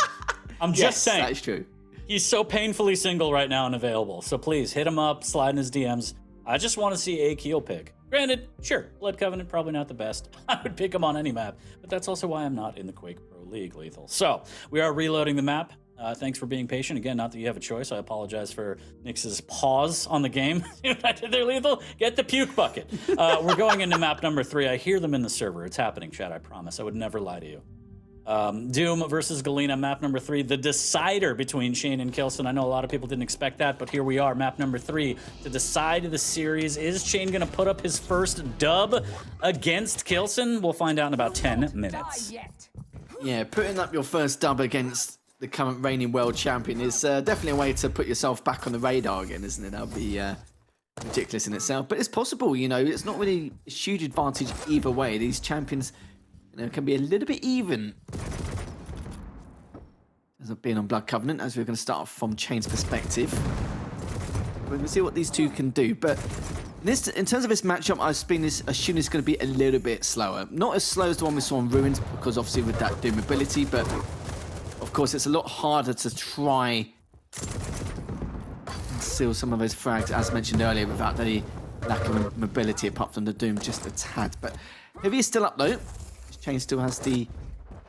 I'm just saying. That is true. He's so painfully single right now and available, so please hit him up, slide in his DMs. I just want to see a Keel pick. Granted, sure, Blood Covenant, probably not the best. I would pick him on any map, but that's also why I'm not in the Quake Pro League, Lethal. So, we are reloading the map. Thanks for being patient. Again, not that you have a choice. I apologize for Nyx's pause on the game. I did there, Lethal. Get the puke bucket. We're going into map number 3. I hear them in the server. It's happening, chat, I promise. I would never lie to you. Doom versus Galena, map number 3. The decider between cha1n and k1llsen. I know a lot of people didn't expect that, but here we are, map number 3. To decide the series, is cha1n going to put up his first dub against k1llsen? We'll find out in about 10 minutes. Yeah, putting up your first dub against the current reigning world champion is definitely a way to put yourself back on the radar again, isn't it? That would be ridiculous in itself, but it's possible. It's not really a huge advantage either way. These champions, can be a little bit even. As I've been on Blood Covenant, as we're going to start off from cha1n's perspective, we're going to see what these two can do. But in terms of this matchup, I've been assuming it's going to be a little bit slower. Not as slow as the one we saw on Ruins, because obviously with that Doom ability, but of course, it's a lot harder to try and seal some of those frags, as mentioned earlier, without any lack of mobility, apart from the Doom just a tad. But Heavy is still up, though. cha1n still has the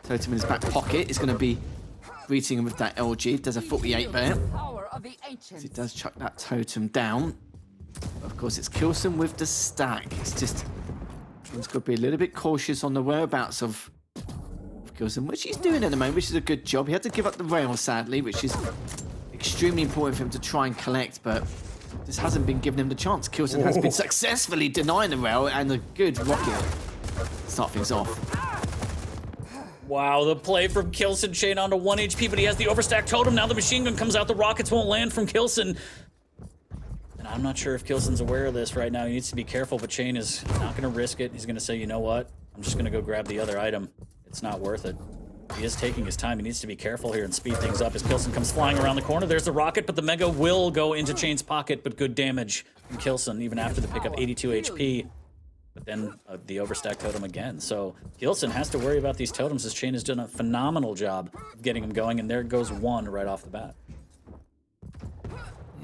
totem in his back pocket. He's going to be greeting him with that LG. There's a 48 there. As he does chuck that totem down. Of course, it's k1llsen with the stack. It's just... He's got to be a little bit cautious on the whereabouts of k1llsen, which he's doing at the moment, which is a good job. He had to give up the rail, sadly, which is extremely important for him to try and collect, but this hasn't been giving him the chance. k1llsen has been successfully denying the rail, and a good rocket to start things off. Wow, the play from k1llsen, cha1n onto 1 HP, but he has the overstack totem. Now the machine gun comes out, the rockets won't land from k1llsen. And I'm not sure if k1llsen's aware of this right now. He needs to be careful, but cha1n is not going to risk it. He's going to say, you know what? I'm just going to go grab the other item. It's not worth it. He is taking his time. He needs to be careful here and speed things up as k1llsen comes flying around the corner. There's the rocket, but the Mega will go into cha1n's pocket, but good damage from k1llsen, even after the pickup 82 HP. But then the overstack totem again. So k1llsen has to worry about these totems as cha1n has done a phenomenal job of getting him going, and there goes one right off the bat.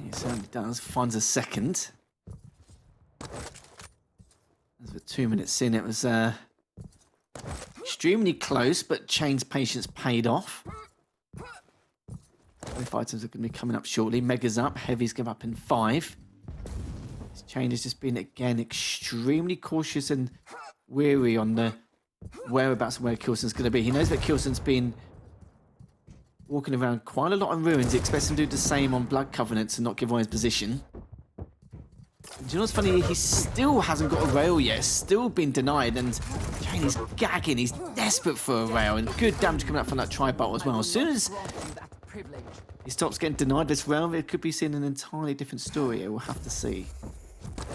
He certainly does. Finds a second. As we're 2 minutes in, it was extremely close, but cha1n's patience paid off. Both items are going to be coming up shortly. Mega's up, Heavy's going up in 5. cha1n has just been, again, extremely cautious and weary on the whereabouts of where k1llsen's going to be. He knows that k1llsen's been walking around quite a lot on ruins. He expects him to do the same on Blood Covenants and not give away his position. Do you know what's funny? He still hasn't got a rail yet. Still been denied, and cha1n is gagging. He's desperate for a rail, and good damage coming up from that tri-bot as well. As soon as he stops getting denied this rail, it could be seen an entirely different story. We'll have to see.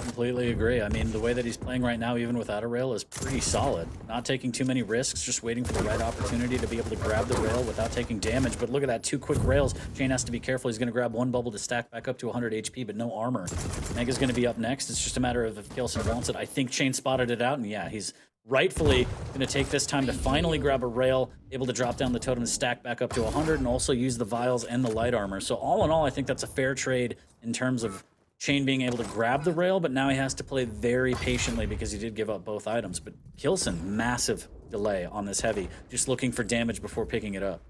Completely agree. I mean, the way that he's playing right now, even without a rail, is pretty solid. Not taking too many risks, just waiting for the right opportunity to be able to grab the rail without taking damage. But look at that, 2 quick rails. cha1n has to be careful. He's going to grab 1 bubble to stack back up to 100 HP, but no armor. Mega's going to be up next. It's just a matter of if k1llsen wants it. I think cha1n spotted it out, and yeah, he's rightfully going to take this time to finally grab a rail, able to drop down the totem and stack back up to 100, and also use the vials and the light armor. So all in all, I think that's a fair trade in terms of cha1n being able to grab the rail, but now he has to play very patiently because he did give up both items. But k1llsen, massive delay on this Heavy, just looking for damage before picking it up.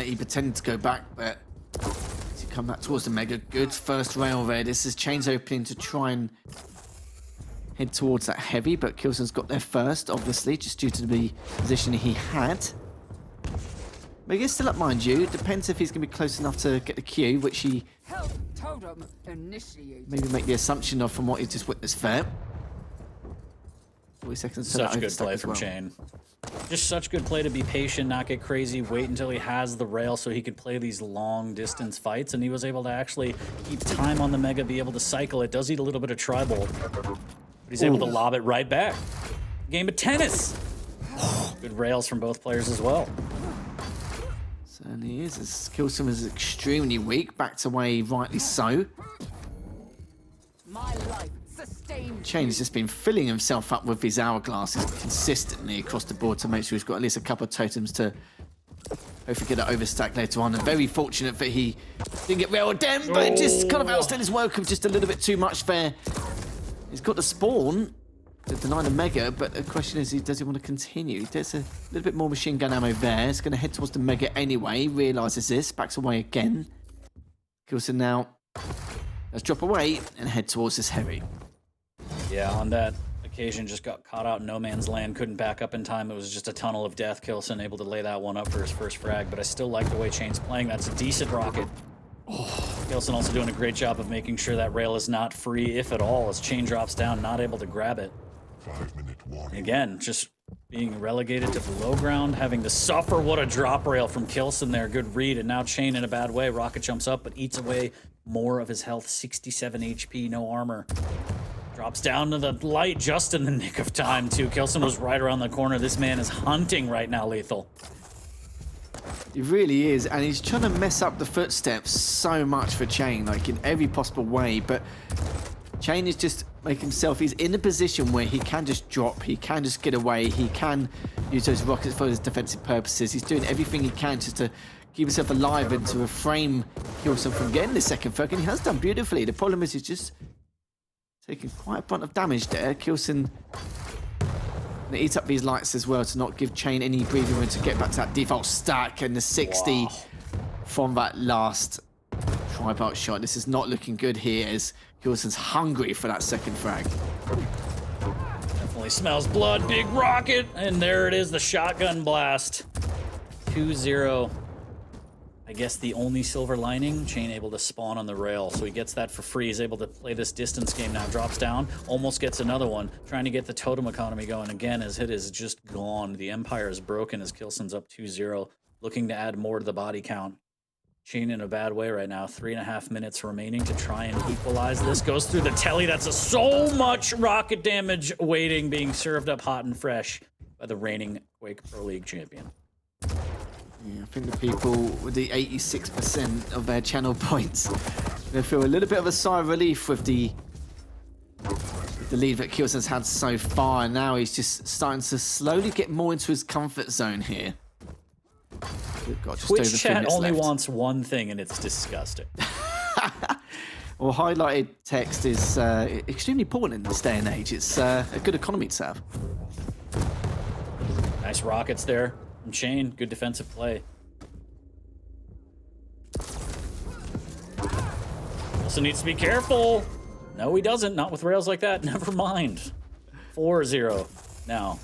He pretended to go back, but as he come back towards the Mega, good first rail there. This is cha1n's opening to try and head towards that Heavy, but k1llsen's got there first, obviously, just due to the position he had. Mega's still up, mind you. Depends if he's going to be close enough to get the Q, which he maybe make the assumption of from what he just witnessed there. 40 seconds to Such good play from cha1n. Just such good play to be patient, not get crazy, wait until he has the rail so he could play these long distance fights, and he was able to actually keep time on the Mega, be able to cycle it. Does eat a little bit of tribal, but he's able to lob it right back. Game of tennis. Good rails from both players as well. Certainly is, as k1llsen is extremely weak, backed away rightly so. cha1n's just been filling himself up with his hourglasses consistently across the board to make sure he's got at least a couple of totems to hopefully get an overstack later on. And very fortunate that he didn't get railed down, but just kind of outstayed his welcome just a little bit too much there. He's got the spawn to deny the Mega, but the question is, does he want to continue? There's a little bit more machine gun ammo there. It's going to head towards the Mega anyway. Realises this, backs away again. k1llsen now let's drop away and head towards this Heavy. Yeah, on that occasion, just got caught out in no man's land, couldn't back up in time. It was just a tunnel of death. k1llsen able to lay that one up for his first frag, but I still like the way cha1n's playing. That's a decent rocket. k1llsen also doing a great job of making sure that rail is not free, if at all, as cha1n drops down, not able to grab it. 5-minute warning. Again, just being relegated to below ground, having to suffer. What a drop rail from k1llsen there. Good read, and now cha1n in a bad way. Rocket jumps up, but eats away more of his health. 67 HP, no armor. Drops down to the light just in the nick of time, too. k1llsen was right around the corner. This man is hunting right now, Lethal. He really is, and he's trying to mess up the footsteps so much for cha1n, like in every possible way, but cha1n is just making himself, he's in a position where he can just drop, he can just get away, he can use those rockets for his defensive purposes. He's doing everything he can just to keep himself alive and to refrain k1llsen from getting the second frag, and he has done beautifully. The problem is he's just taking quite a bunch of damage there. k1llsen gonna eat up these lights as well to not give cha1n any breathing room to get back to that default stack, and the 60 from that last tri-bolt shot. This is not looking good here as k1llsen's hungry for that second frag. Definitely smells blood. Big rocket, and there it is, the shotgun blast. 2-0. I guess the only silver lining, cha1n able to spawn on the rail, so he gets that for free. He's able to play this distance game now. Drops down, almost gets another one, trying to get the totem economy going. Again, his hit is just gone. The Empire is broken as k1llsen's up 2-0, looking to add more to the body count. cha1n in a bad way right now. 3.5 minutes remaining to try and equalize this. Goes through the telly. That's so much rocket damage waiting, being served up hot and fresh by the reigning Quake Pro League champion. Yeah, I think the people with the 86% of their channel points, they feel a little bit of a sigh of relief with the lead that k1llsen's had so far, and now he's just starting to slowly get more into his comfort zone here. We've got just Twitch over 3 chat minutes only left. wants one thing, and it's disgusting. Well, highlighted text is extremely important in this day and age. It's a good economy to have. Nice rockets there from cha1n. Good defensive play. Also needs to be careful. No, he doesn't. Not with rails like that. Never mind. 4-0 now.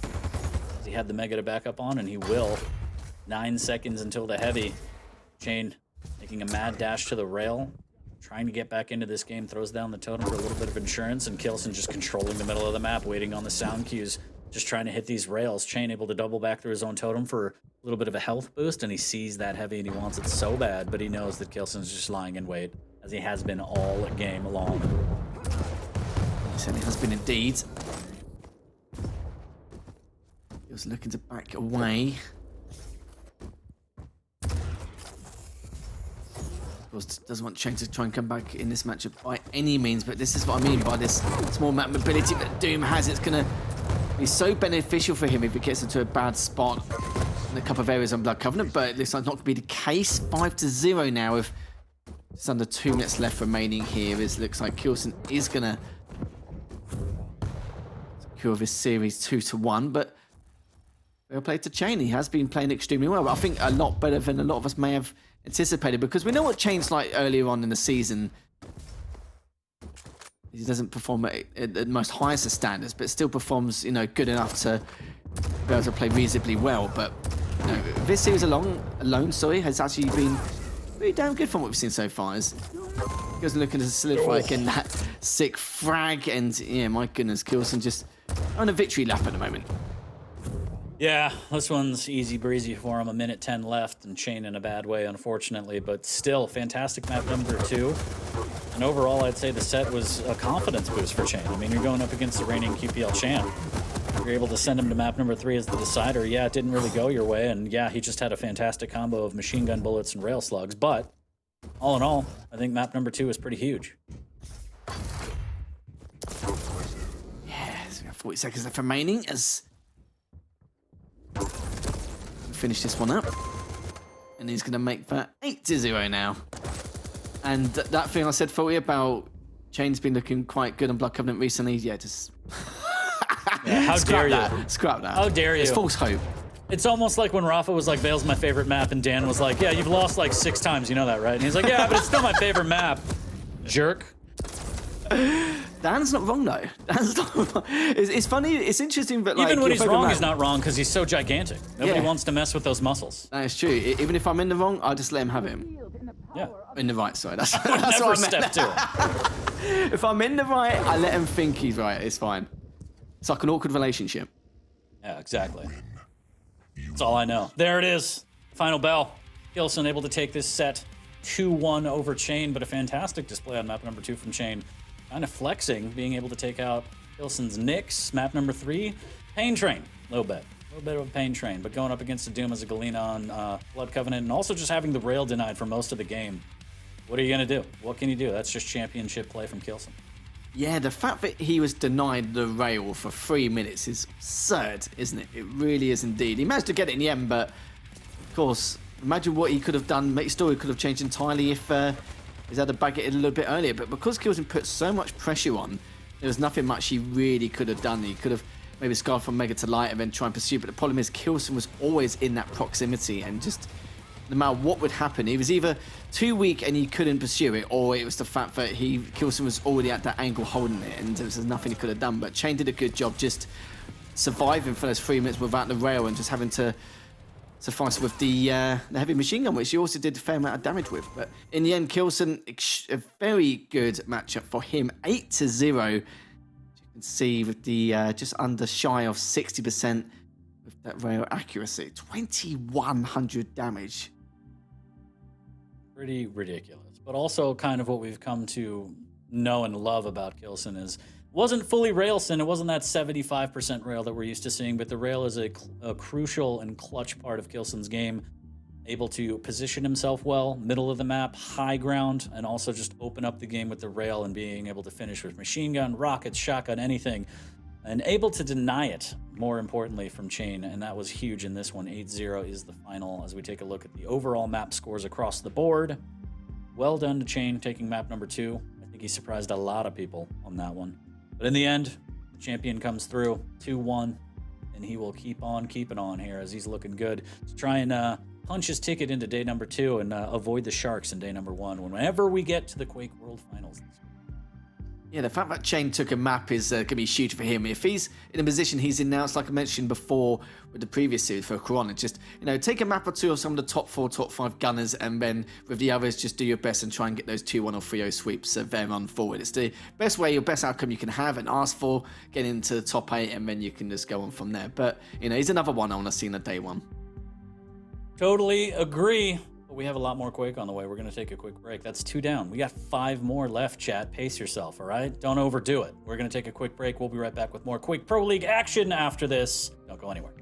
He had the mega to back up on, and he will. 9 seconds until the heavy. cha1n making a mad dash to the rail. Trying to get back into this game. Throws down the totem for a little bit of insurance, and k1llsen just controlling the middle of the map, waiting on the sound cues. Just trying to hit these rails. cha1n able to double back through his own totem for a little bit of a health boost, and he sees that heavy and he wants it so bad, but he knows that k1llsen's just lying in wait, as he has been all game long. He certainly has been indeed. He was looking to back away. Of course, doesn't want cha1n to try and come back in this matchup by any means, but this is what I mean by this small map mobility that Doom has. It's going to be so beneficial for him if he gets into a bad spot in a couple of areas on Blood Covenant, but it looks like not going to be the case. 5-0 now with just under 2 minutes left remaining here. It looks like k1llsen is going to secure this series 2-1, but well played to cha1n. He has been playing extremely well, but I think a lot better than a lot of us may have anticipated, because we know what cha1n's like earlier on in the season. He doesn't perform at the most highest of standards, but still performs, you know, good enough to be able to play reasonably well. But you know, this series alone, has actually been pretty damn good from what we've seen so far. As he goes looking to solidify again that sick frag, and yeah, my goodness, k1llsen just on a victory lap at the moment. Yeah, this one's easy breezy for him. 1:10 left, and cha1n in a bad way, unfortunately, but still fantastic map number 2. And overall, I'd say the set was a confidence boost for cha1n. I mean, you're going up against the reigning QPL champ. You're able to send him to map number 3 as the decider. Yeah, it didn't really go your way, and yeah, he just had a fantastic combo of machine gun bullets and rail slugs, but all in all, I think map number 2 is pretty huge. Yeah, so we have 40 seconds left remaining as finish this one up, and he's going to make that 8-0 now. And that thing I said for you about cha1n's been looking quite good on Blood Covenant recently, yeah, just Yeah, how dare you? Scrap that. How dare you? It's false hope. It's almost like when Rafa was like, Vale's my favorite map, and Dan was like, yeah, you've lost like 6 times, you know that, right? And he's like, yeah, but it's still my favorite map. Jerk. Dan's not wrong though. Dan's not wrong. It's funny. It's interesting, but like, Even when he's your wrong, favourite he's not wrong because he's so gigantic. Nobody wants to mess with those muscles. That is true. Even if I'm in the wrong, I'll just let him have him. Yeah. In the right, sorry. That's Never what I meant. step to it. If I'm in the right, I let him think he's right. It's fine. It's like an awkward relationship. Yeah, exactly. That's all I know. There it is. Final bell. k1llsen able to take this set 2-1 over cha1n, but a fantastic display on map number 2 from cha1n. Kind of flexing, being able to take out k1llsen's Nyx. Map number 3, Pain Train. Low bet. A little bit of a Pain Train, but going up against a Doom as a Galena on Blood Covenant, and also just having the rail denied for most of the game. What are you going to do? What can you do? That's just championship play from k1llsen. Yeah, the fact that he was denied the rail for 3 minutes is absurd, isn't it? It really is indeed. He managed to get it in the end, but of course, imagine what he could have done. His story could have changed entirely if he's had to bag it a little bit earlier. But because k1llsen put so much pressure on, there was nothing much he really could have done. He could have maybe scarred from Mega to Light and then try and pursue. But the problem is k1llsen was always in that proximity, and just no matter what would happen, he was either too weak and he couldn't pursue it, or it was the fact that k1llsen was already at that angle holding it, and there was nothing he could have done. But cha1n did a good job just surviving for those 3 minutes without the rail and just having to suffice with the heavy machine gun, which he also did a fair amount of damage with. But in the end, k1llsen, a very good matchup for him, 8-0. As you can see with the just under shy of 60% with that rail accuracy, 2100 damage. Pretty ridiculous. But also kind of what we've come to know and love about k1llsen is wasn't fully railsen. It wasn't that 75% rail that we're used to seeing, but the rail is a crucial and clutch part of k1llsen's game. Able to position himself well, middle of the map, high ground, and also just open up the game with the rail and being able to finish with machine gun, rockets, shotgun, anything. And able to deny it, more importantly, from cha1n, and that was huge in this one. 8-0 is the final as we take a look at the overall map scores across the board. Well done to cha1n taking map number 2. I think he surprised a lot of people on that one. But in the end, the champion comes through, 2-1, and he will keep on keeping on here as he's looking good to try and punch his ticket into day number 2 and avoid the Sharks in day number 1 whenever we get to the Quake World Finals. Yeah, the fact that cha1n took a map is going to be huge for him. If he's in a position he's in now, it's like I mentioned before with the previous series for k1llsen, just, take a map or two of some of the top 4, top 5 gunners, and then with the others, just do your best and try and get those 2-1 or 3-0 sweeps there on forward. It's the best way, your best outcome you can have and ask for, get into the top 8, and then you can just go on from there. But, he's another one I want to see in the day 1. Totally agree. But we have a lot more Quake on the way. We're going to take a quick break. That's 2 down. We got 5 more left, chat. Pace yourself, all right? Don't overdo it. We're going to take a quick break. We'll be right back with more Quake Pro League action after this. Don't go anywhere.